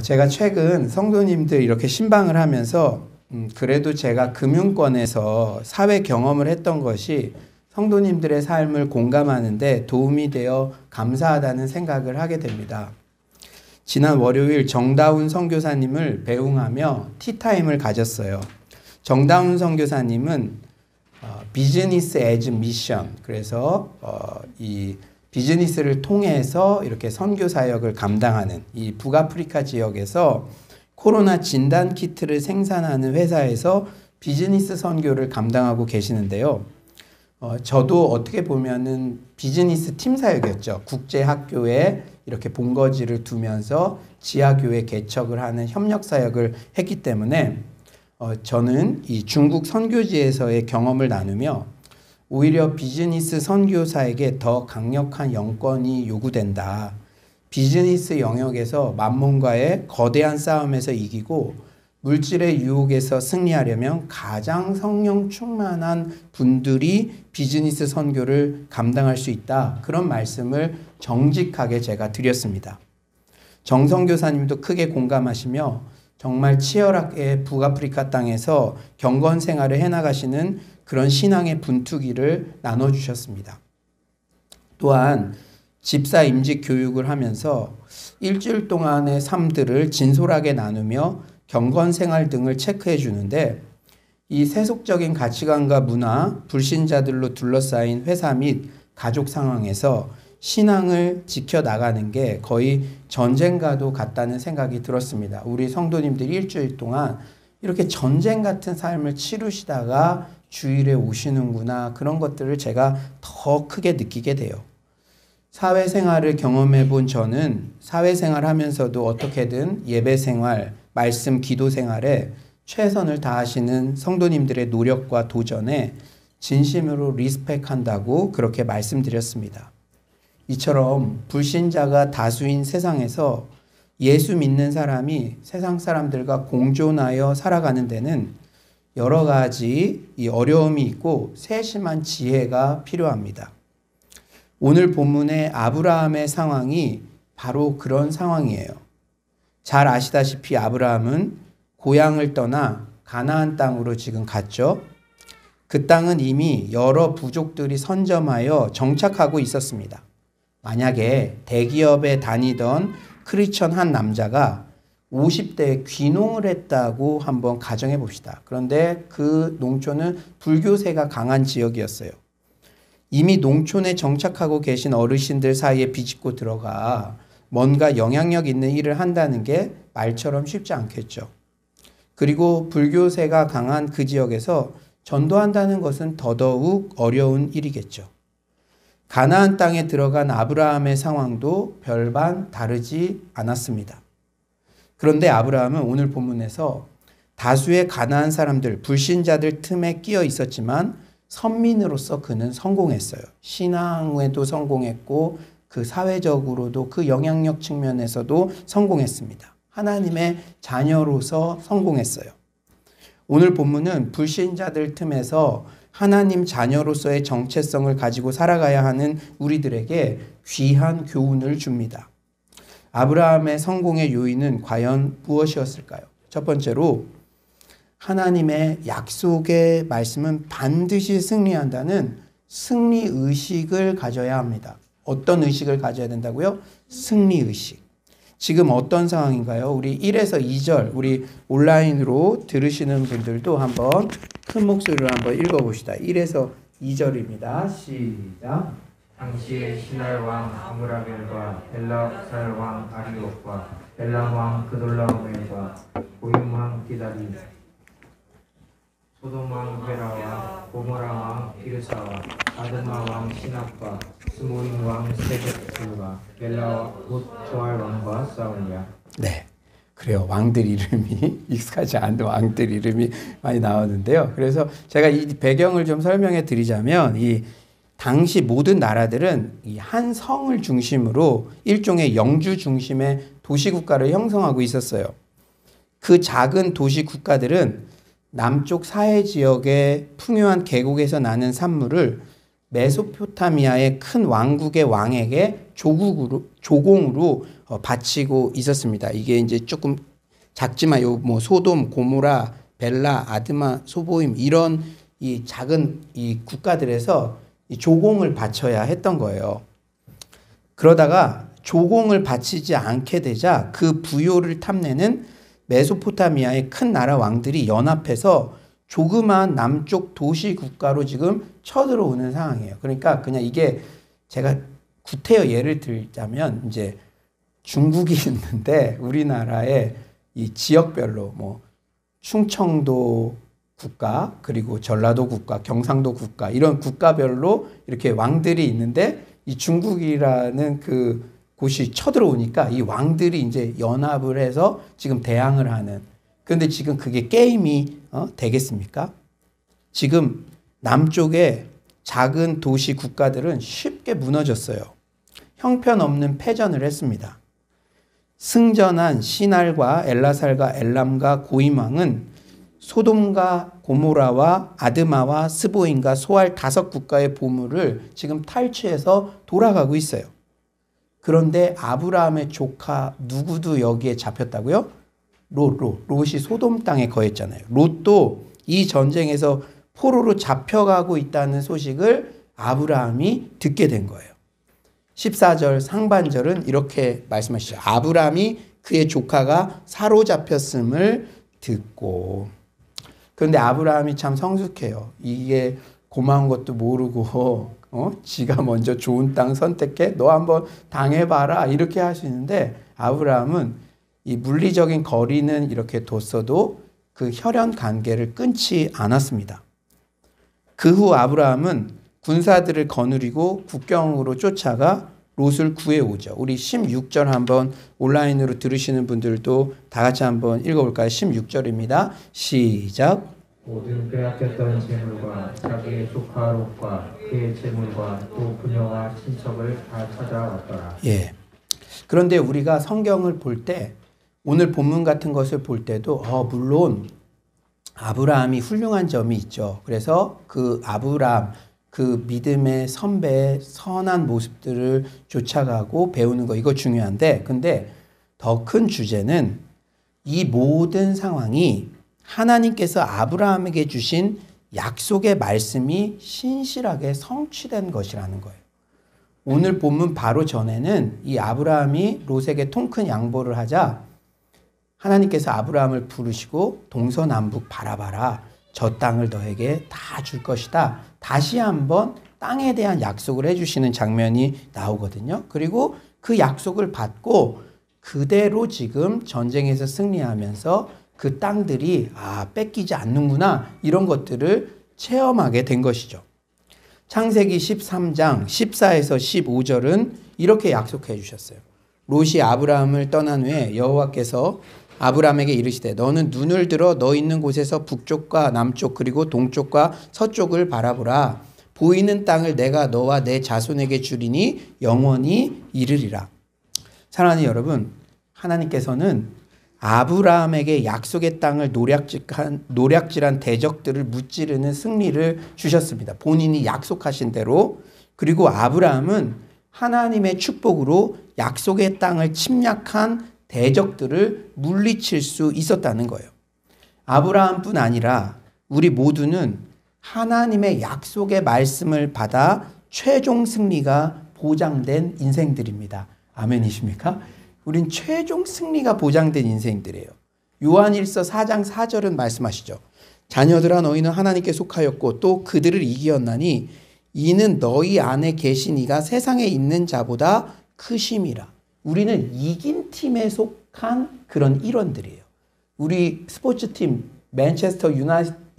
제가 최근 성도님들 이렇게 신방을 하면서 그래도 제가 금융권에서 사회 경험을 했던 것이 성도님들의 삶을 공감하는데 도움이 되어 감사하다는 생각을 하게 됩니다. 지난 월요일 정다운 선교사님을 배웅하며 티타임을 가졌어요. 정다운 선교사님은 비즈니스 애즈 미션, 그래서 이 비즈니스를 통해서 이렇게 선교 사역을 감당하는 이 북아프리카 지역에서 코로나 진단 키트를 생산하는 회사에서 비즈니스 선교를 감당하고 계시는데요. 저도 어떻게 보면은 비즈니스 팀 사역이었죠. 국제 학교에 이렇게 본거지를 두면서 지하교회 개척을 하는 협력 사역을 했기 때문에 저는 이 중국 선교지에서의 경험을 나누며 오히려 비즈니스 선교사에게 더 강력한 영권이 요구된다. 비즈니스 영역에서 만몬과의 거대한 싸움에서 이기고 물질의 유혹에서 승리하려면 가장 성령 충만한 분들이 비즈니스 선교를 감당할 수 있다. 그런 말씀을 정직하게 제가 드렸습니다. 정 선교사님도 크게 공감하시며 정말 치열하게 북아프리카 땅에서 경건 생활을 해나가시는 그런 신앙의 분투기를 나눠주셨습니다. 또한 집사 임직 교육을 하면서 일주일 동안의 삶들을 진솔하게 나누며 경건 생활 등을 체크해 주는데 이 세속적인 가치관과 문화, 불신자들로 둘러싸인 회사 및 가족 상황에서 신앙을 지켜나가는 게 거의 전쟁과도 같다는 생각이 들었습니다. 우리 성도님들이 일주일 동안 이렇게 전쟁 같은 삶을 치르시다가 주일에 오시는구나, 그런 것들을 제가 더 크게 느끼게 돼요. 사회생활을 경험해 본 저는 사회생활 하면서도 어떻게든 예배생활, 말씀, 기도생활에 최선을 다하시는 성도님들의 노력과 도전에 진심으로 리스펙한다고 그렇게 말씀드렸습니다. 이처럼 불신자가 다수인 세상에서 예수 믿는 사람이 세상 사람들과 공존하여 살아가는 데는 여러 가지 이 어려움이 있고 세심한 지혜가 필요합니다. 오늘 본문의 아브라함의 상황이 바로 그런 상황이에요. 잘 아시다시피 아브라함은 고향을 떠나 가나안 땅으로 지금 갔죠. 그 땅은 이미 여러 부족들이 선점하여 정착하고 있었습니다. 만약에 대기업에 다니던 크리스천 한 남자가 50대에 귀농을 했다고 한번 가정해 봅시다. 그런데 그 농촌은 불교세가 강한 지역이었어요. 이미 농촌에 정착하고 계신 어르신들 사이에 비집고 들어가 뭔가 영향력 있는 일을 한다는 게 말처럼 쉽지 않겠죠. 그리고 불교세가 강한 그 지역에서 전도한다는 것은 더더욱 어려운 일이겠죠. 가나안 땅에 들어간 아브라함의 상황도 별반 다르지 않았습니다. 그런데 아브라함은 오늘 본문에서 다수의 가나안 사람들, 불신자들 틈에 끼어 있었지만 선민으로서 그는 성공했어요. 신앙에도 성공했고 그 사회적으로도 그 영향력 측면에서도 성공했습니다. 하나님의 자녀로서 성공했어요. 오늘 본문은 불신자들 틈에서 하나님 자녀로서의 정체성을 가지고 살아가야 하는 우리들에게 귀한 교훈을 줍니다. 아브라함의 성공의 요인은 과연 무엇이었을까요? 첫 번째로 하나님의 약속의 말씀은 반드시 승리한다는 승리의식을 가져야 합니다. 어떤 의식을 가져야 된다고요? 승리의식. 지금 어떤 상황인가요? 우리 1에서 2절, 우리 온라인으로 들으시는 분들도 한번 큰 목소리로 한번 읽어봅시다. 1에서 2절입니다. 시작. 당시에 신할 왕 아므라벨과 벨라살 왕 아리옥과 벨람 왕 그돌라오멜과 고임 왕 디다리, 소돔 왕 베라와 고모라 왕 비르사와 아드마 왕 시납과 스모인 왕 세벳과 벨라 곧 조알 왕과 싸우니라. 네, 그래요. 왕들 이름이 익숙하지 않은 왕들 이름이 많이 나오는데요. 그래서 제가 이 배경을 좀 설명해 드리자면 이 당시 모든 나라들은 이 한 성을 중심으로 일종의 영주 중심의 도시국가를 형성하고 있었어요. 그 작은 도시국가들은 남쪽 사해 지역의 풍요한 계곡에서 나는 산물을 메소포타미아의 큰 왕국의 왕에게 조공으로 바치고 있었습니다. 이게 이제 조금 작지만 요 뭐 소돔, 고모라, 벨라, 아드마, 소보임 이런 이 작은 이 국가들에서 이 조공을 바쳐야 했던 거예요. 그러다가 조공을 바치지 않게 되자 그 부요를 탐내는 메소포타미아의 큰 나라 왕들이 연합해서 조그마한 남쪽 도시 국가로 지금 쳐들어오는 상황이에요. 그러니까 그냥 이게 제가 구태여 예를 들자면 이제 중국이 있는데 우리나라의 이 지역별로 뭐 충청도 국가 그리고 전라도 국가, 경상도 국가 이런 국가별로 이렇게 왕들이 있는데 이 중국이라는 그 곳이 쳐들어오니까 이 왕들이 이제 연합을 해서 지금 대항을 하는. 그런데 지금 그게 게임이 되겠습니까? 지금 남쪽의 작은 도시 국가들은 쉽게 무너졌어요. 형편없는 패전을 했습니다. 승전한 시날과 엘라살과 엘람과 고임왕은 소돔과 고모라와 아드마와 스보임과 소알 5국가의 보물을 지금 탈취해서 돌아가고 있어요. 그런데 아브라함의 조카 누구도 여기에 잡혔다고요? 롯이 소돔 땅에 거했잖아요. 롯도 이 전쟁에서 포로로 잡혀가고 있다는 소식을 아브라함이 듣게 된 거예요. 14절 상반절은 이렇게 말씀하시죠. 아브라함이 그의 조카가 사로잡혔음을 듣고. 그런데 아브라함이 참 성숙해요. 이게 고마운 것도 모르고 지가 먼저 좋은 땅 선택해 너 한번 당해봐라 이렇게 할 수 있는데 아브라함은 이 물리적인 거리는 이렇게 뒀어도 그 혈연 관계를 끊지 않았습니다. 그 후 아브라함은 군사들을 거느리고 국경으로 쫓아가 롯을 구해오죠. 우리 16절 한번 온라인으로 들으시는 분들도 다 같이 한번 읽어볼까요? 16절입니다. 시작. 모든 빼앗겼던 재물과 자기의 조카 롯과 그의 재물과 또 그녀와 친척을 다 찾아왔더라. 예. 그런데 우리가 성경을 볼 때 오늘 본문 같은 것을 볼 때도 물론 아브라함이 훌륭한 점이 있죠. 그래서 그 아브라함 그 믿음의 선배의 선한 모습들을 쫓아가고 배우는 거 이거 중요한데 근데 더 큰 주제는 이 모든 상황이 하나님께서 아브라함에게 주신 약속의 말씀이 신실하게 성취된 것이라는 거예요. 오늘 본문 바로 전에는 이 아브라함이 롯에게 통큰 양보를 하자 하나님께서 아브라함을 부르시고 동서남북 바라봐라. 저 땅을 너에게 다 줄 것이다. 다시 한번 땅에 대한 약속을 해주시는 장면이 나오거든요. 그리고 그 약속을 받고 그대로 지금 전쟁에서 승리하면서 그 땅들이 뺏기지 않는구나 이런 것들을 체험하게 된 것이죠. 창세기 13장 14에서 15절은 이렇게 약속해 주셨어요. 롯이 아브라함을 떠난 후에 여호와께서 아브라함에게 이르시되 너는 눈을 들어 너 있는 곳에서 북쪽과 남쪽 그리고 동쪽과 서쪽을 바라보라. 보이는 땅을 내가 너와 내 자손에게 주리니 영원히 이르리라. 사랑하는 여러분, 하나님께서는 아브라함에게 약속의 땅을 노략질한 대적들을 무찌르는 승리를 주셨습니다. 본인이 약속하신 대로. 그리고 아브라함은 하나님의 축복으로 약속의 땅을 침략한 대적들을 물리칠 수 있었다는 거예요. 아브라함뿐 아니라 우리 모두는 하나님의 약속의 말씀을 받아 최종 승리가 보장된 인생들입니다. 아멘이십니까? 우린 최종 승리가 보장된 인생들이에요. 요한일서 4장 4절은 말씀하시죠. 자녀들아 너희는 하나님께 속하였고 또 그들을 이기었나니 이는 너희 안에 계신 이가 세상에 있는 자보다 크심이라. 우리는 이긴 팀에 속한 그런 일원들이에요. 우리 스포츠팀 맨체스터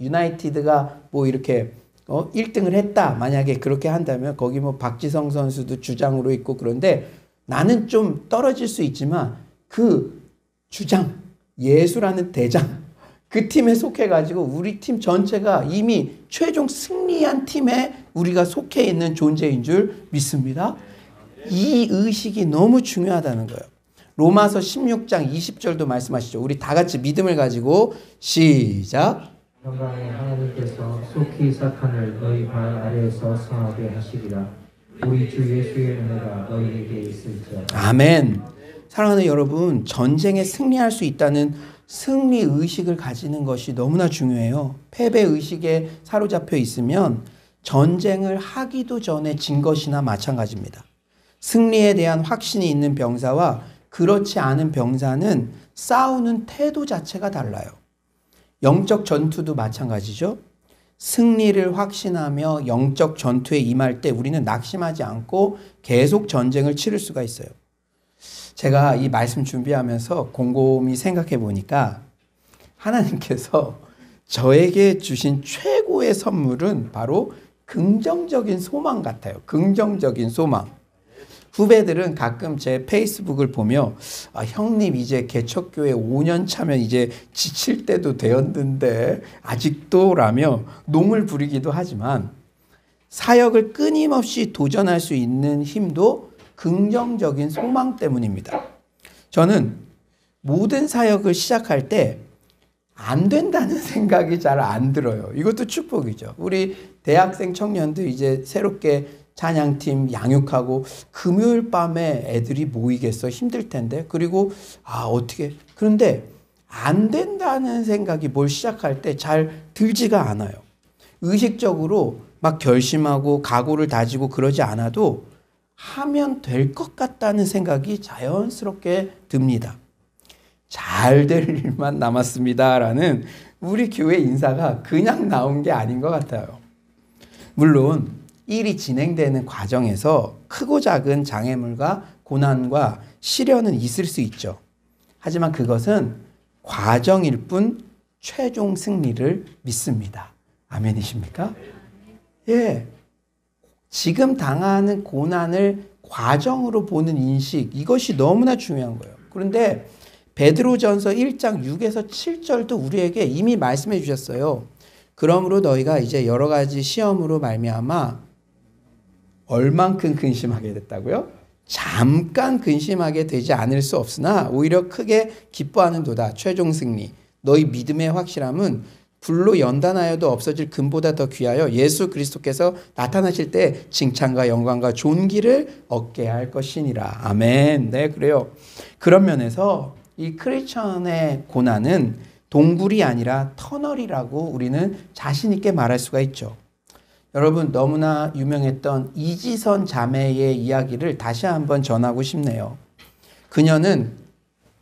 유나이티드가 뭐 이렇게 1등을 했다. 만약에 그렇게 한다면 거기 뭐 박지성 선수도 주장으로 있고 그런데 나는 좀 떨어질 수 있지만 그 주장, 예수라는 대장 그 팀에 속해가지고 우리 팀 전체가 이미 최종 승리한 팀에 우리가 속해 있는 존재인 줄 믿습니다. 이 의식이 너무 중요하다는 거예요. 로마서 16장 20절도 말씀하시죠. 우리 다 같이 믿음을 가지고 시작. 영광의 하나님께서 속히 사탄을 너희 발 아래에서 상하게 하시리라. 우리 주 예수의 은혜가 너희에게 있을지어다. 아멘. 사랑하는 여러분, 전쟁에 승리할 수 있다는 승리 의식을 가지는 것이 너무나 중요해요. 패배 의식에 사로잡혀 있으면 전쟁을 하기도 전에 진 것이나 마찬가지입니다. 승리에 대한 확신이 있는 병사와 그렇지 않은 병사는 싸우는 태도 자체가 달라요. 영적 전투도 마찬가지죠. 승리를 확신하며 영적 전투에 임할 때 우리는 낙심하지 않고 계속 전쟁을 치를 수가 있어요. 제가 이 말씀 준비하면서 곰곰이 생각해 보니까 하나님께서 저에게 주신 최고의 선물은 바로 긍정적인 소망 같아요. 긍정적인 소망. 후배들은 가끔 제 페이스북을 보며 형님 이제 개척교회 5년 차면 이제 지칠 때도 되었는데 아직도 라며 농을 부리기도 하지만 사역을 끊임없이 도전할 수 있는 힘도 긍정적인 소망 때문입니다. 저는 모든 사역을 시작할 때 안 된다는 생각이 잘 안 들어요. 이것도 축복이죠. 우리 대학생 청년들 이제 새롭게 찬양팀 양육하고 금요일 밤에 애들이 모이겠어 힘들 텐데 그리고 어떻게 그런데 안 된다는 생각이 뭘 시작할 때 잘 들지가 않아요. 의식적으로 막 결심하고 각오를 다지고 그러지 않아도 하면 될 것 같다는 생각이 자연스럽게 듭니다. 잘 될 일만 남았습니다 라는 우리 교회 인사가 그냥 나온 게 아닌 것 같아요. 물론 일이 진행되는 과정에서 크고 작은 장애물과 고난과 시련은 있을 수 있죠. 하지만 그것은 과정일 뿐 최종 승리를 믿습니다. 아멘이십니까? 예. 지금 당하는 고난을 과정으로 보는 인식, 이것이 너무나 중요한 거예요. 그런데 베드로전서 1장 6에서 7절도 우리에게 이미 말씀해 주셨어요. 그러므로 너희가 이제 여러 가지 시험으로 말미암아 얼만큼 근심하게 됐다고요? 잠깐 근심하게 되지 않을 수 없으나 오히려 크게 기뻐하는도다. 최종 승리. 너희 믿음의 확실함은 불로 연단하여도 없어질 금보다 더 귀하여 예수 그리스도께서 나타나실 때 칭찬과 영광과 존귀를 얻게 할 것이니라. 아멘. 네, 그래요. 그런 면에서 이 크리스천의 고난은 동굴이 아니라 터널이라고 우리는 자신 있게 말할 수가 있죠. 여러분, 너무나 유명했던 이지선 자매의 이야기를 다시 한번 전하고 싶네요. 그녀는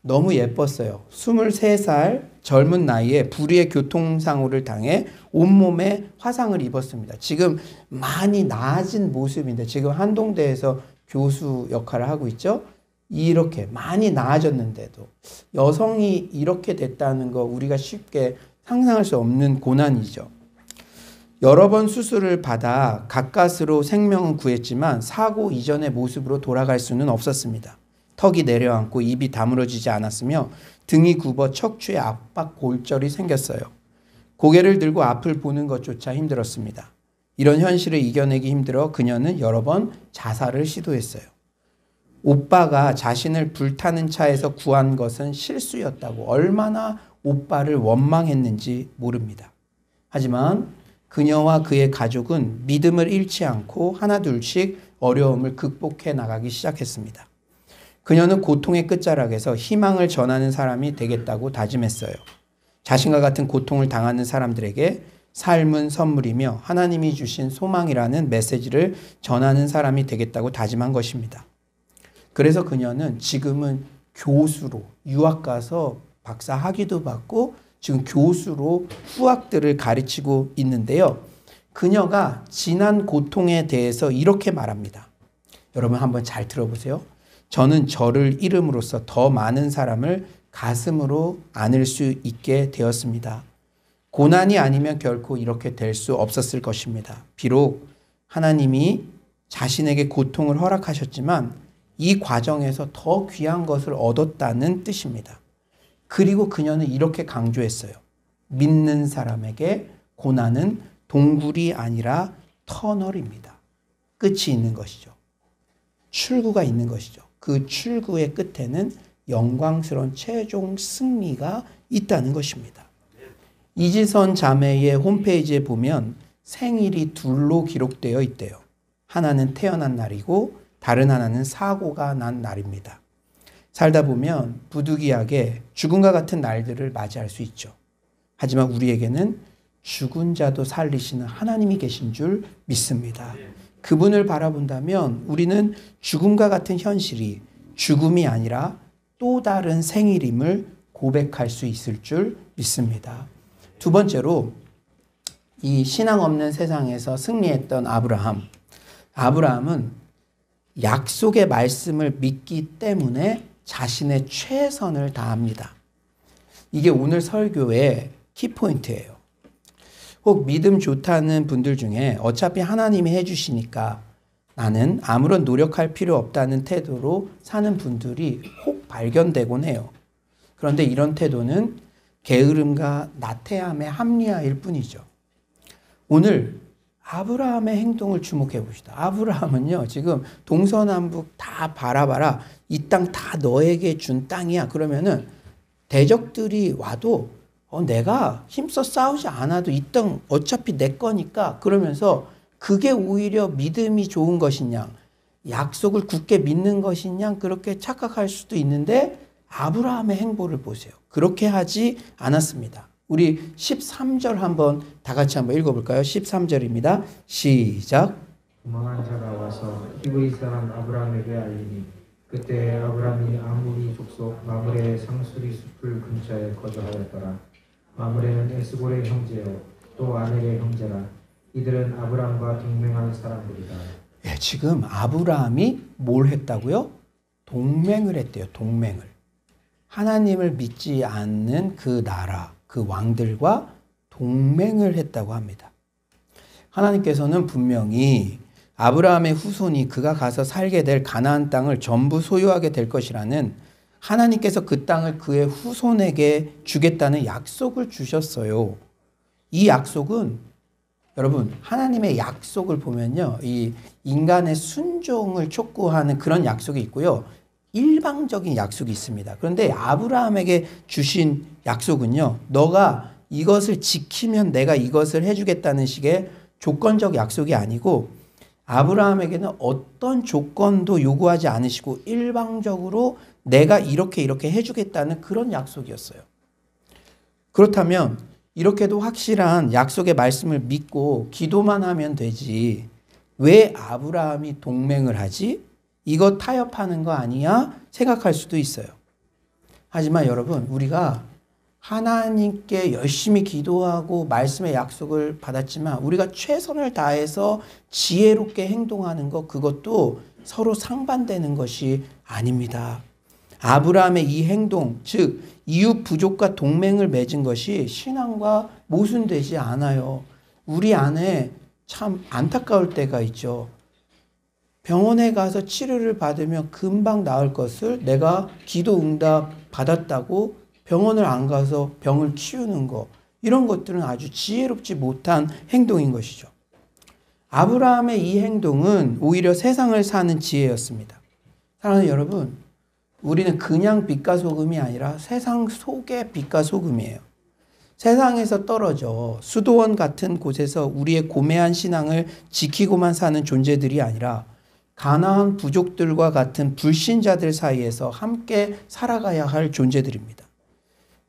너무 예뻤어요. 23살 젊은 나이에 불의의 교통사고를 당해 온몸에 화상을 입었습니다. 지금 많이 나아진 모습인데 지금 한동대에서 교수 역할을 하고 있죠. 이렇게 많이 나아졌는데도 여성이 이렇게 됐다는 거 우리가 쉽게 상상할 수 없는 고난이죠. 여러 번 수술을 받아 가까스로 생명은 구했지만 사고 이전의 모습으로 돌아갈 수는 없었습니다. 턱이 내려앉고 입이 다물어지지 않았으며 등이 굽어 척추에 압박 골절이 생겼어요. 고개를 들고 앞을 보는 것조차 힘들었습니다. 이런 현실을 이겨내기 힘들어 그녀는 여러 번 자살을 시도했어요. 오빠가 자신을 불타는 차에서 구한 것은 실수였다고 얼마나 오빠를 원망했는지 모릅니다. 하지만 그녀와 그의 가족은 믿음을 잃지 않고 하나둘씩 어려움을 극복해 나가기 시작했습니다. 그녀는 고통의 끝자락에서 희망을 전하는 사람이 되겠다고 다짐했어요. 자신과 같은 고통을 당하는 사람들에게 삶은 선물이며 하나님이 주신 소망이라는 메시지를 전하는 사람이 되겠다고 다짐한 것입니다. 그래서 그녀는 지금은 교수로 유학 가서 박사 학위도 받고 지금 교수로 후학들을 가르치고 있는데요. 그녀가 지난 고통에 대해서 이렇게 말합니다. 여러분 한번 잘 들어보세요. 저는 저를 잃음으로써 더 많은 사람을 가슴으로 안을 수 있게 되었습니다. 고난이 아니면 결코 이렇게 될 수 없었을 것입니다. 비록 하나님이 자신에게 고통을 허락하셨지만 이 과정에서 더 귀한 것을 얻었다는 뜻입니다. 그리고 그녀는 이렇게 강조했어요. 믿는 사람에게 고난은 동굴이 아니라 터널입니다. 끝이 있는 것이죠. 출구가 있는 것이죠. 그 출구의 끝에는 영광스러운 최종 승리가 있다는 것입니다. 이지선 자매의 홈페이지에 보면 생일이 둘로 기록되어 있대요. 하나는 태어난 날이고 다른 하나는 사고가 난 날입니다. 살다 보면 부득이하게 죽음과 같은 날들을 맞이할 수 있죠. 하지만 우리에게는 죽은 자도 살리시는 하나님이 계신 줄 믿습니다. 그분을 바라본다면 우리는 죽음과 같은 현실이 죽음이 아니라 또 다른 생일임을 고백할 수 있을 줄 믿습니다. 두 번째로 이 신앙 없는 세상에서 승리했던 아브라함은 약속의 말씀을 믿기 때문에 자신의 최선을 다합니다. 이게 오늘 설교의 키포인트예요. 혹 믿음 좋다는 분들 중에 어차피 하나님이 해주시니까 나는 아무런 노력할 필요 없다는 태도로 사는 분들이 혹 발견되곤 해요. 그런데 이런 태도는 게으름과 나태함의 합리화일 뿐이죠. 오늘 아브라함의 행동을 주목해 봅시다. 아브라함은요, 지금 동서남북 다 바라봐라. 이 땅 다 너에게 준 땅이야. 그러면은 대적들이 와도 내가 힘써 싸우지 않아도 이 땅 어차피 내 거니까 그러면서 그게 오히려 믿음이 좋은 것이냐, 약속을 굳게 믿는 것이냐 그렇게 착각할 수도 있는데 아브라함의 행보를 보세요. 그렇게 하지 않았습니다. 우리 13절 한번 다 같이 한번 읽어볼까요? 13절입니다. 시작. 도망한 자가 와서 히브리 사람 아브라함에게 알리니 그때 아브라함이 아므리 족속 마므레의 상수리 숲을 근처에 거주하였더라. 마므레는 에스골의 형제요 또 아넬의 형제라. 이들은 아브라함과 동맹한 사람들이다. 예, 지금 아브라함이 뭘 했다고요? 동맹을 했대요. 동맹을. 하나님을 믿지 않는 그 나라, 그 왕들과 동맹을 했다고 합니다. 하나님께서는 분명히 아브라함의 후손이 그가 가서 살게 될 가나안 땅을 전부 소유하게 될 것이라는 하나님께서 그 땅을 그의 후손에게 주겠다는 약속을 주셨어요. 이 약속은 여러분 하나님의 약속을 보면요. 이 인간의 순종을 촉구하는 그런 약속이 있고요. 일방적인 약속이 있습니다. 그런데 아브라함에게 주신 약속은요. 너가 이것을 지키면 내가 이것을 해주겠다는 식의 조건적 약속이 아니고 아브라함에게는 어떤 조건도 요구하지 않으시고 일방적으로 내가 이렇게 해주겠다는 그런 약속이었어요. 그렇다면 이렇게도 확실한 약속의 말씀을 믿고 기도만 하면 되지 왜 아브라함이 동맹을 하지? 이거 타협하는 거 아니야? 생각할 수도 있어요. 하지만 여러분 우리가 하나님께 열심히 기도하고 말씀의 약속을 받았지만 우리가 최선을 다해서 지혜롭게 행동하는 것 그것도 서로 상반되는 것이 아닙니다. 아브라함의 이 행동 즉 이웃 부족과 동맹을 맺은 것이 신앙과 모순되지 않아요. 우리 안에 참 안타까울 때가 있죠. 병원에 가서 치료를 받으면 금방 나을 것을 내가 기도 응답 받았다고 병원을 안 가서 병을 키우는 거 이런 것들은 아주 지혜롭지 못한 행동인 것이죠. 아브라함의 이 행동은 오히려 세상을 사는 지혜였습니다. 사랑하는 여러분 우리는 그냥 빛과 소금이 아니라 세상 속의 빛과 소금이에요. 세상에서 떨어져 수도원 같은 곳에서 우리의 고매한 신앙을 지키고만 사는 존재들이 아니라 가나안 부족들과 같은 불신자들 사이에서 함께 살아가야 할 존재들입니다.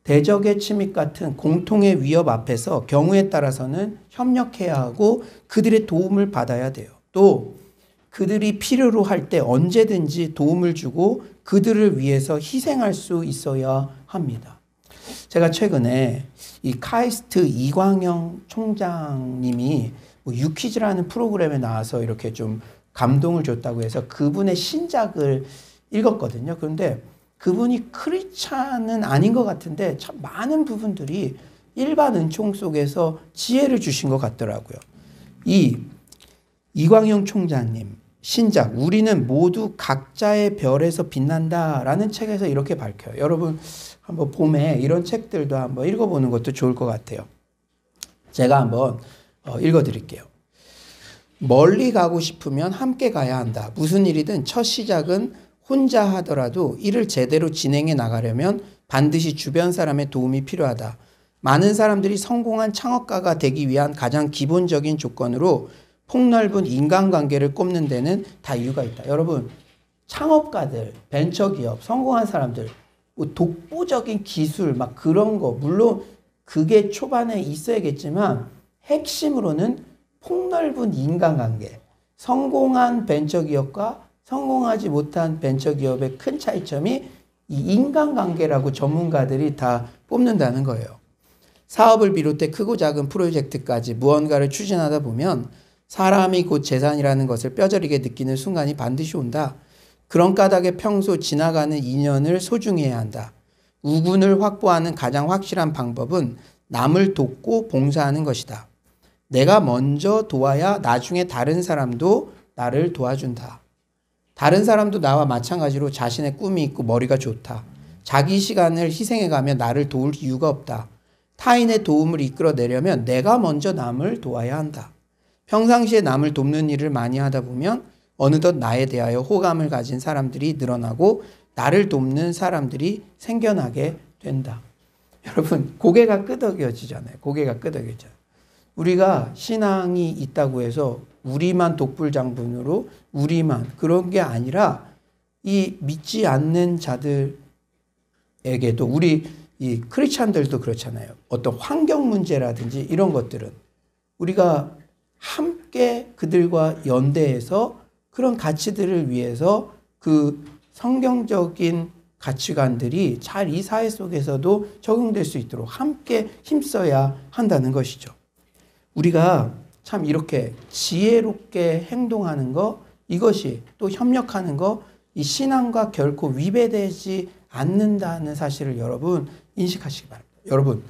대적의 침입 같은 공통의 위협 앞에서 경우에 따라서는 협력해야 하고 그들의 도움을 받아야 돼요. 또 그들이 필요로 할 때 언제든지 도움을 주고 그들을 위해서 희생할 수 있어야 합니다. 제가 최근에 이 카이스트 이광영 총장님이 유퀴즈라는 프로그램에 나와서 이렇게 좀 감동을 줬다고 해서 그분의 신작을 읽었거든요. 그런데 그분이 크리스찬은 아닌 것 같은데 참 많은 부분들이 일반 은총 속에서 지혜를 주신 것 같더라고요. 이 이광영 총장님 신작 우리는 모두 각자의 별에서 빛난다라는 책에서 이렇게 밝혀요. 여러분 한번 봄에 이런 책들도 한번 읽어보는 것도 좋을 것 같아요. 제가 한번 읽어드릴게요. 멀리 가고 싶으면 함께 가야 한다. 무슨 일이든 첫 시작은 혼자 하더라도 일을 제대로 진행해 나가려면 반드시 주변 사람의 도움이 필요하다. 많은 사람들이 성공한 창업가가 되기 위한 가장 기본적인 조건으로 폭넓은 인간관계를 꼽는 데는 다 이유가 있다. 여러분, 창업가들, 벤처기업, 성공한 사람들, 뭐 독보적인 기술, 막 그런 거, 물론 그게 초반에 있어야겠지만 핵심으로는 폭넓은 인간관계. 성공한 벤처기업과 성공하지 못한 벤처기업의 큰 차이점이 이 인간관계라고 전문가들이 다 뽑는다는 거예요. 사업을 비롯해 크고 작은 프로젝트까지 무언가를 추진하다 보면 사람이 곧 재산이라는 것을 뼈저리게 느끼는 순간이 반드시 온다. 그런 까닭에 평소 지나가는 인연을 소중히 해야 한다. 우군을 확보하는 가장 확실한 방법은 남을 돕고 봉사하는 것이다. 내가 먼저 도와야 나중에 다른 사람도 나를 도와준다. 다른 사람도 나와 마찬가지로 자신의 꿈이 있고 머리가 좋다. 자기 시간을 희생해가며 나를 도울 이유가 없다. 타인의 도움을 이끌어내려면 내가 먼저 남을 도와야 한다. 평상시에 남을 돕는 일을 많이 하다 보면 어느덧 나에 대하여 호감을 가진 사람들이 늘어나고 나를 돕는 사람들이 생겨나게 된다. 여러분, 고개가 끄덕여지잖아요. 고개가 끄덕여져요. 우리가 신앙이 있다고 해서 우리만 독불장군으로 우리만 그런 게 아니라 이 믿지 않는 자들에게도 우리 이 크리스찬들도 그렇잖아요. 어떤 환경 문제라든지 이런 것들은 우리가 함께 그들과 연대해서 그런 가치들을 위해서 그 성경적인 가치관들이 잘 이 사회 속에서도 적용될 수 있도록 함께 힘써야 한다는 것이죠. 우리가 참 이렇게 지혜롭게 행동하는 거, 이것이 또 협력하는 거, 이 신앙과 결코 위배되지 않는다는 사실을 여러분 인식하시기 바랍니다. 여러분,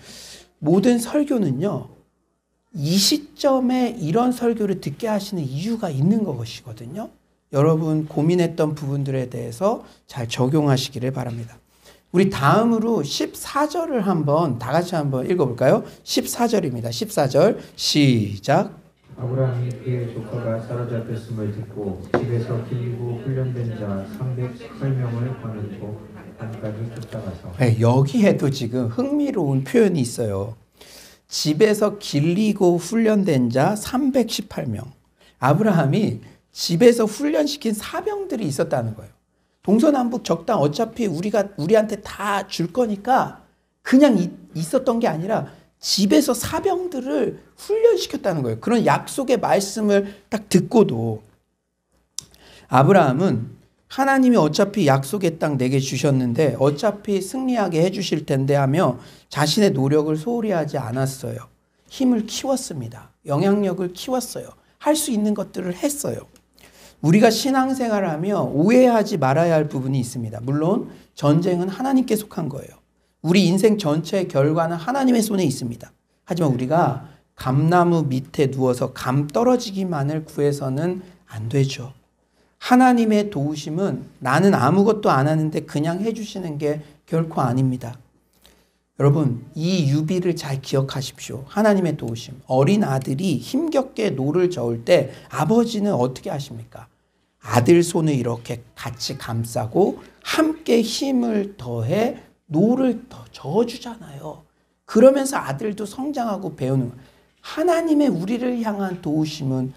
모든 설교는요, 이 시점에 이런 설교를 듣게 하시는 이유가 있는 것이거든요. 여러분 고민했던 부분들에 대해서 잘 적용하시기를 바랍니다. 우리 다음으로 14절을 한번 다 같이 한번 읽어볼까요? 14절입니다. 14절 시작. 아브라함이 그의 조카가 사로잡혔음을 듣고 집에서 길리고 훈련된 자 318명을 보내고 단까지 쫓아가서. 네, 여기에도 지금 흥미로운 표현이 있어요. 집에서 길리고 훈련된 자 318명. 아브라함이 집에서 훈련시킨 사병들이 있었다는 거예요. 동서남북 적당 어차피 우리한테 다 줄 거니까 그냥 있었던 게 아니라 집에서 사병들을 훈련시켰다는 거예요. 그런 약속의 말씀을 딱 듣고도 아브라함은 하나님이 어차피 약속의 땅 내게 주셨는데 어차피 승리하게 해주실 텐데 하며 자신의 노력을 소홀히 하지 않았어요. 힘을 키웠습니다. 영향력을 키웠어요. 할 수 있는 것들을 했어요. 우리가 신앙생활을 하며 오해하지 말아야 할 부분이 있습니다. 물론 전쟁은 하나님께 속한 거예요. 우리 인생 전체의 결과는 하나님의 손에 있습니다. 하지만 우리가 감나무 밑에 누워서 감 떨어지기만을 구해서는 안 되죠. 하나님의 도우심은 나는 아무것도 안 하는데 그냥 해주시는 게 결코 아닙니다. 여러분, 이 유비를 잘 기억하십시오. 하나님의 도우심. 어린 아들이 힘겹게 노를 저을 때 아버지는 어떻게 하십니까? 아들 손을 이렇게 같이 감싸고 함께 힘을 더해 노를 더 저어주잖아요. 그러면서 아들도 성장하고 배우는 거예요. 하나님의 우리를 향한 도우심은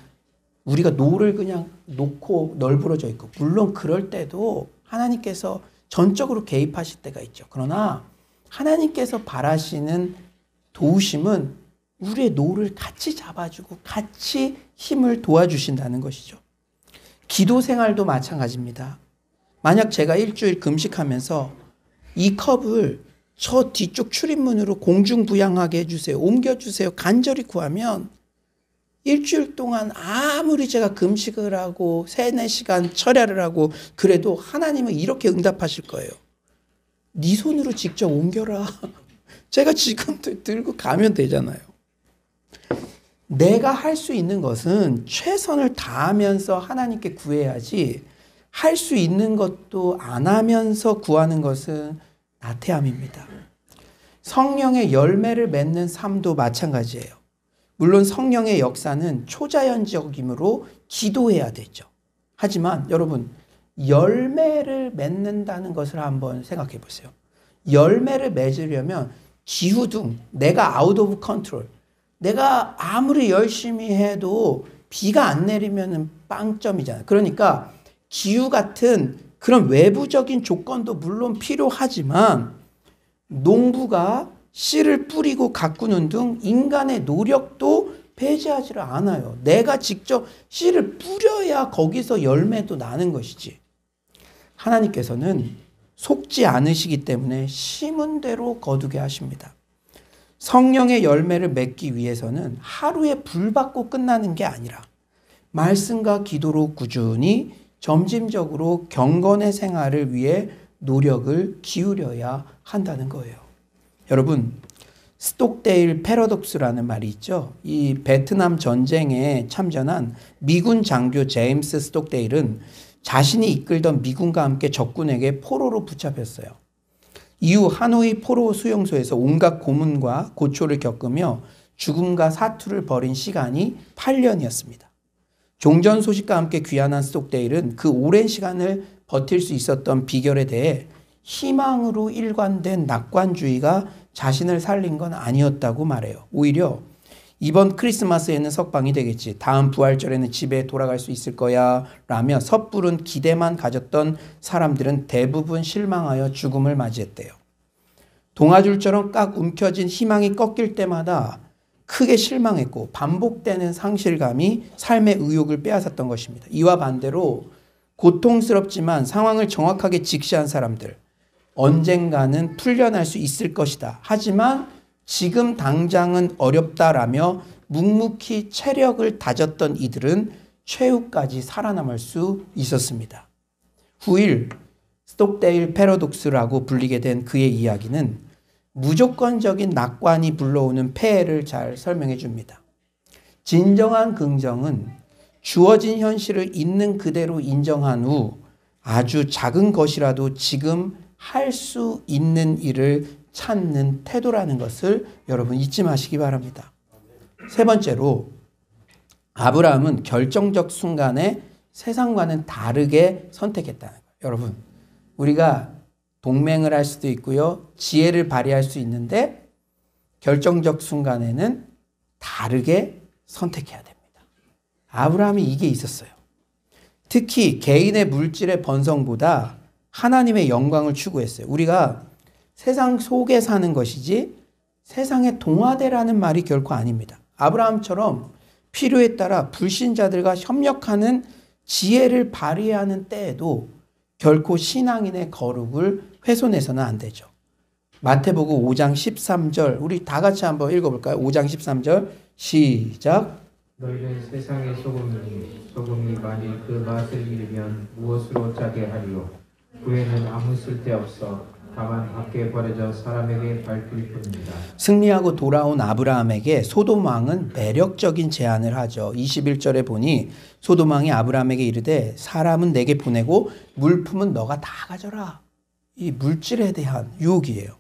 우리가 노를 그냥 놓고 널브러져 있고, 물론 그럴 때도 하나님께서 전적으로 개입하실 때가 있죠. 그러나 하나님께서 바라시는 도우심은 우리의 노를 같이 잡아주고 같이 힘을 도와주신다는 것이죠. 기도 생활도 마찬가지입니다. 만약 제가 일주일 금식하면서 이 컵을 저 뒤쪽 출입문으로 공중부양하게 해주세요, 옮겨주세요, 간절히 구하면 일주일 동안 아무리 제가 금식을 하고 3-4시간 철야를 하고 그래도 하나님은 이렇게 응답하실 거예요. 네 손으로 직접 옮겨라. 제가 지금 들고 가면 되잖아요. 내가 할 수 있는 것은 최선을 다하면서 하나님께 구해야지, 할 수 있는 것도 안 하면서 구하는 것은 나태함입니다. 성령의 열매를 맺는 삶도 마찬가지예요. 물론 성령의 역사는 초자연적이므로 기도해야 되죠. 하지만 여러분, 열매를 맺는다는 것을 한번 생각해 보세요. 열매를 맺으려면 기후등, 내가 아웃 오브 컨트롤. 내가 아무리 열심히 해도 비가 안 내리면 빵점이잖아요. 그러니까 기후 같은 그런 외부적인 조건도 물론 필요하지만 농부가 씨를 뿌리고 가꾸는 등 인간의 노력도 배제하지를 않아요. 내가 직접 씨를 뿌려야 거기서 열매도 나는 것이지. 하나님께서는 속지 않으시기 때문에 심은 대로 거두게 하십니다. 성령의 열매를 맺기 위해서는 하루에 불 받고 끝나는 게 아니라 말씀과 기도로 꾸준히 점진적으로 경건의 생활을 위해 노력을 기울여야 한다는 거예요. 여러분, 스톡데일 패러독스라는 말이 있죠. 이 베트남 전쟁에 참전한 미군 장교 제임스 스톡데일은 자신이 이끌던 미군과 함께 적군에게 포로로 붙잡혔어요. 이후 하노이 포로 수용소에서 온갖 고문과 고초를 겪으며 죽음과 사투를 벌인 시간이 8년이었습니다. 종전 소식과 함께 귀환한 스톡데일은 그 오랜 시간을 버틸 수 있었던 비결에 대해 희망으로 일관된 낙관주의가 자신을 살린 건 아니었다고 말해요. 오히려 이번 크리스마스에는 석방이 되겠지. 다음 부활절에는 집에 돌아갈 수 있을 거야. 라며 섣부른 기대만 가졌던 사람들은 대부분 실망하여 죽음을 맞이했대요. 동아줄처럼 깍 움켜진 희망이 꺾일 때마다 크게 실망했고 반복되는 상실감이 삶의 의욕을 빼앗았던 것입니다. 이와 반대로 고통스럽지만 상황을 정확하게 직시한 사람들, 언젠가는 풀려날 수 있을 것이다. 하지만 지금 당장은 어렵다라며 묵묵히 체력을 다졌던 이들은 최후까지 살아남을 수 있었습니다. 후일 스톡데일 패러독스라고 불리게 된 그의 이야기는 무조건적인 낙관이 불러오는 폐해를 잘 설명해 줍니다. 진정한 긍정은 주어진 현실을 있는 그대로 인정한 후 아주 작은 것이라도 지금 할 수 있는 일을 찾는 태도라는 것을 여러분 잊지 마시기 바랍니다. 세 번째로 아브라함은 결정적 순간에 세상과는 다르게 선택했다는 거예요. 여러분, 우리가 동맹을 할 수도 있고요. 지혜를 발휘할 수 있는데 결정적 순간에는 다르게 선택해야 됩니다. 아브라함이 이게 있었어요. 특히 개인의 물질의 번성보다 하나님의 영광을 추구했어요. 우리가 세상 속에 사는 것이지 세상에 동화되라는 말이 결코 아닙니다. 아브라함처럼 필요에 따라 불신자들과 협력하는 지혜를 발휘하는 때에도 결코 신앙인의 거룩을 훼손해서는 안 되죠. 마태복음 5장 13절 우리 다 같이 한번 읽어볼까요? 5장 13절 시작. 너희는 세상의 소금이니 소금이 만일 그 맛을 잃으면 무엇으로 짜게 하리요? 후에는 아무 쓸데없어 다만 밖에 버려져 사람에게 밟힐 뿐입니다. 승리하고 돌아온 아브라함에게 소돔 왕은 매력적인 제안을 하죠. 21절에 보니 소돔 왕이 아브라함에게 이르되 사람은 내게 보내고 물품은 너가 다 가져라. 이 물질에 대한 유혹이에요.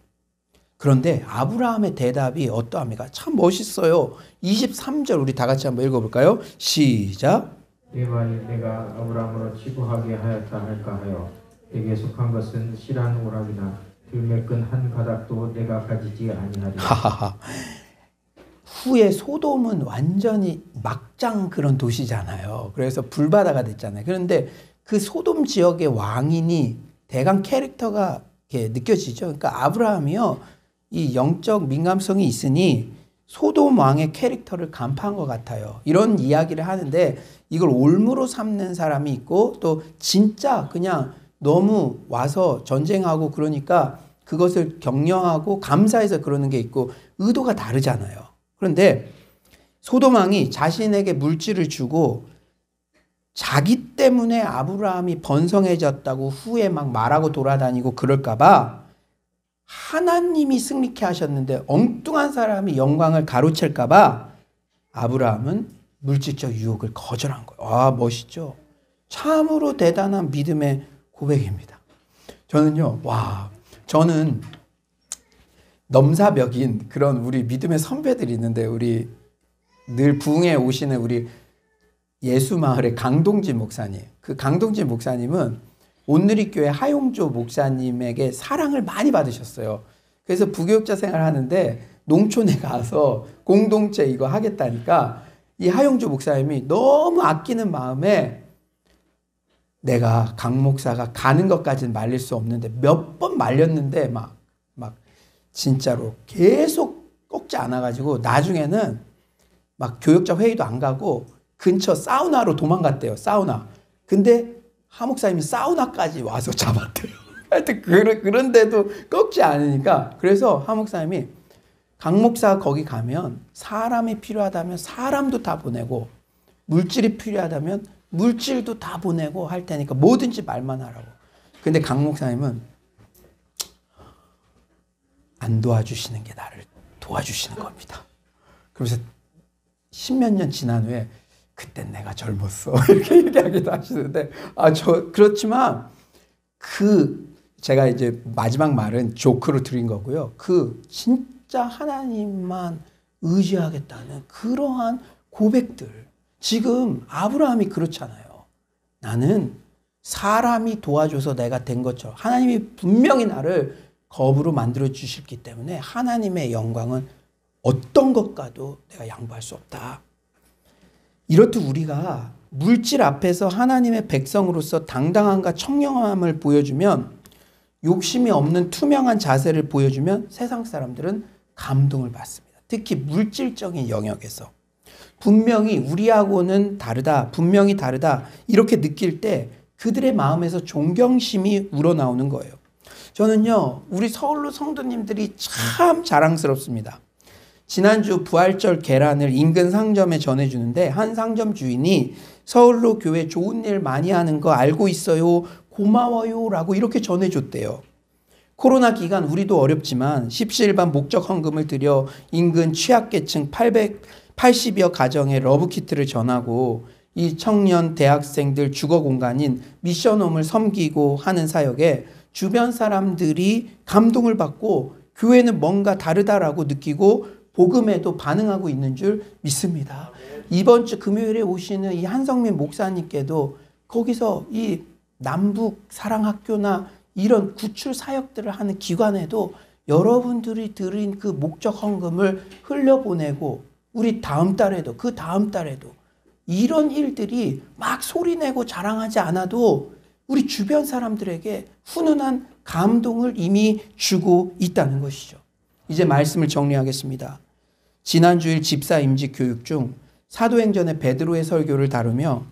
그런데 아브라함의 대답이 어떠합니까? 참 멋있어요. 23절 우리 다 같이 한번 읽어볼까요? 시작. 내 말이 내가 아브라함으로 치부하게 하였다 할까 하여 내게 속한 것은 실한 오락이나 들매끈 한 가닥도 내가 가지지 아니하리라. 하하하. 후에 소돔은 완전히 막장 그런 도시잖아요. 그래서 불바다가 됐잖아요. 그런데 그 소돔 지역의 왕인이 대강 캐릭터가 이렇게 느껴지죠. 그러니까 아브라함이요, 이 영적 민감성이 있으니 소돔 왕의 캐릭터를 간파한 것 같아요. 이런 이야기를 하는데 이걸 올무로 삼는 사람이 있고 또 진짜 그냥 너무 와서 전쟁하고 그러니까 그것을 격려하고 감사해서 그러는 게 있고 의도가 다르잖아요. 그런데 소돔 왕이 자신에게 물질을 주고 자기 때문에 아브라함이 번성해졌다고 후에 막 말하고 돌아다니고 그럴까봐 하나님이 승리케 하셨는데 엉뚱한 사람이 영광을 가로챌까봐 아브라함은 물질적 유혹을 거절한 거예요. 아, 멋있죠? 참으로 대단한 믿음의 고백입니다. 저는요, 저는 넘사벽인 그런 우리 믿음의 선배들이 있는데 우리 늘 부흥에 오시는 우리 예수마을의 강동진 목사님. 그 강동진 목사님은 온누리교회 하용조 목사님에게 사랑을 많이 받으셨어요. 그래서 부교육자 생활을 하는데 농촌에 가서 공동체 이거 하겠다니까 이 하용주 목사님이 너무 아끼는 마음에 내가 강 목사가 가는 것까지는 말릴 수 없는데 몇 번 말렸는데 막 진짜로 계속 꺾지 않아가지고 나중에는 막 교육자 회의도 안 가고 근처 사우나로 도망갔대요. 사우나. 근데 하 목사님이 사우나까지 와서 잡았대요. 하여튼 그런데도 꺾지 않으니까 그래서 하 목사님이 강 목사가 거기 가면 사람이 필요하다면 사람도 다 보내고 물질이 필요하다면 물질도 다 보내고 할 테니까 뭐든지 말만 하라고. 근데 강 목사님은 안 도와주시는 게 나를 도와주시는 겁니다. 그러면서 십몇 년 지난 후에 그땐 내가 젊었어 이렇게 얘기하기도 하시는데 그렇지만 제가 이제 마지막 말은 조크로 드린 거고요. 진짜 하나님만 의지하겠다는 그러한 고백들. 지금 아브라함이 그렇잖아요. 나는 사람이 도와줘서 내가 된 것처럼 하나님이 분명히 나를 거부로 만들어 주셨기 때문에 하나님의 영광은 어떤 것과도 내가 양보할 수 없다. 이렇듯 우리가 물질 앞에서 하나님의 백성으로서 당당함과 청렴함을 보여주면 욕심이 없는 투명한 자세를 보여주면 세상 사람들은 감동을 받습니다. 특히 물질적인 영역에서. 분명히 우리하고는 다르다, 분명히 다르다 이렇게 느낄 때 그들의 마음에서 존경심이 우러나오는 거예요. 저는요, 우리 서울로 성도님들이 참 자랑스럽습니다. 지난주 부활절 계란을 인근 상점에 전해주는데 한 상점 주인이 서울로 교회 좋은 일 많이 하는 거 알고 있어요. 고마워요. 라고 이렇게 전해줬대요. 코로나 기간 우리도 어렵지만 십시일반 목적 헌금을 들여 인근 취약계층 880여 가정에 러브키트를 전하고 이 청년 대학생들 주거 공간인 미션홈을 섬기고 하는 사역에 주변 사람들이 감동을 받고 교회는 뭔가 다르다라고 느끼고 복음에도 반응하고 있는 줄 믿습니다. 이번 주 금요일에 오시는 이 한성민 목사님께도 거기서 이 남북 사랑학교나 이런 구출 사역들을 하는 기관에도 여러분들이 드린 그 목적 헌금을 흘려보내고 우리 다음 달에도 그 다음 달에도 이런 일들이 막 소리내고 자랑하지 않아도 우리 주변 사람들에게 훈훈한 감동을 이미 주고 있다는 것이죠. 이제 말씀을 정리하겠습니다. 지난주일 집사 임직 교육 중 사도행전의 베드로의 설교를 다루며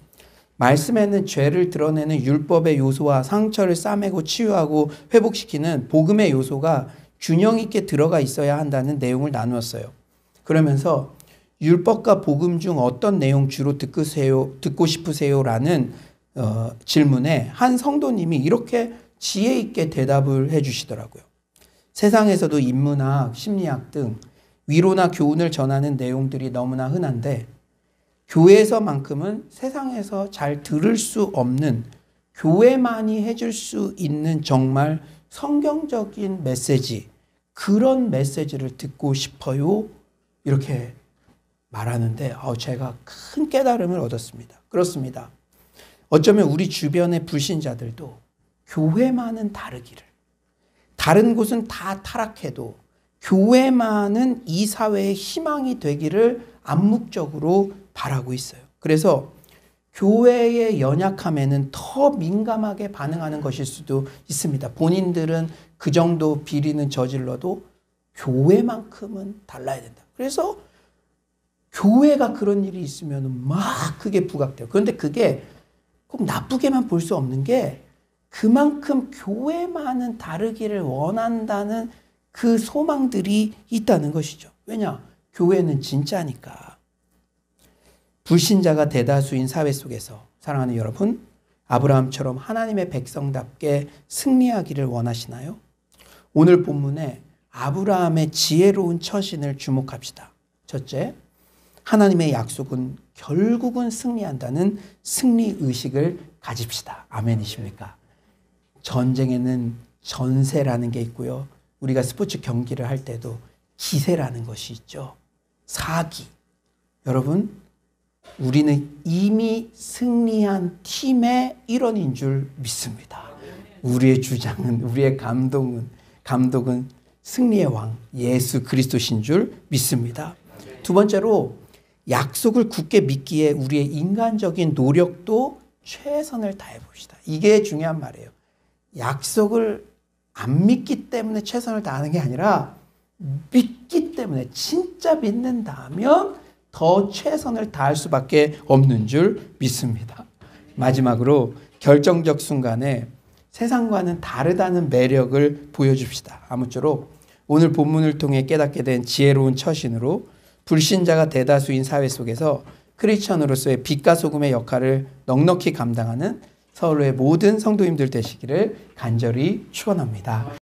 말씀에는 죄를 드러내는 율법의 요소와 상처를 싸매고 치유하고 회복시키는 복음의 요소가 균형 있게 들어가 있어야 한다는 내용을 나누었어요. 그러면서 율법과 복음 중 어떤 내용 주로 듣고 싶으세요? 라는 질문에 한 성도님이 이렇게 지혜 있게 대답을 해 주시더라고요. 세상에서도 인문학, 심리학 등 위로나 교훈을 전하는 내용들이 너무나 흔한데 교회에서만큼은 세상에서 잘 들을 수 없는 교회만이 해줄 수 있는 정말 성경적인 메시지, 그런 메시지를 듣고 싶어요. 이렇게 말하는데 제가 큰 깨달음을 얻었습니다. 그렇습니다. 어쩌면 우리 주변의 불신자들도 교회만은 다르기를, 다른 곳은 다 타락해도 교회만은 이 사회의 희망이 되기를 암묵적으로 바라고 있어요. 그래서 교회의 연약함에는 더 민감하게 반응하는 것일 수도 있습니다. 본인들은 그 정도 비리는 저질러도 교회만큼은 달라야 된다. 그래서 교회가 그런 일이 있으면 막 그게 부각돼요. 그런데 그게 꼭 나쁘게만 볼 수 없는 게 그만큼 교회만은 다르기를 원한다는 그 소망들이 있다는 것이죠. 왜냐? 교회는 진짜니까. 불신자가 대다수인 사회 속에서 사랑하는 여러분, 아브라함처럼 하나님의 백성답게 승리하기를 원하시나요? 오늘 본문에 아브라함의 지혜로운 처신을 주목합시다. 첫째, 하나님의 약속은 결국은 승리한다는 승리의식을 가집시다. 아멘이십니까? 전쟁에는 전세라는 게 있고요. 우리가 스포츠 경기를 할 때도 기세라는 것이 있죠. 사기. 여러분, 우리는 이미 승리한 팀의 일원인 줄 믿습니다. 우리의 주장은, 우리의 감독은 승리의 왕 예수 그리스도신 줄 믿습니다. 두 번째로 약속을 굳게 믿기에 우리의 인간적인 노력도 최선을 다해 봅시다. 이게 중요한 말이에요. 약속을 안 믿기 때문에 최선을 다하는 게 아니라 믿기 때문에 진짜 믿는다면 더 최선을 다할 수밖에 없는 줄 믿습니다. 마지막으로 결정적 순간에 세상과는 다르다는 매력을 보여줍시다. 아무쪼록 오늘 본문을 통해 깨닫게 된 지혜로운 처신으로 불신자가 대다수인 사회 속에서 크리스천으로서의 빛과 소금의 역할을 넉넉히 감당하는 서울의 모든 성도님들 되시기를 간절히 축원합니다.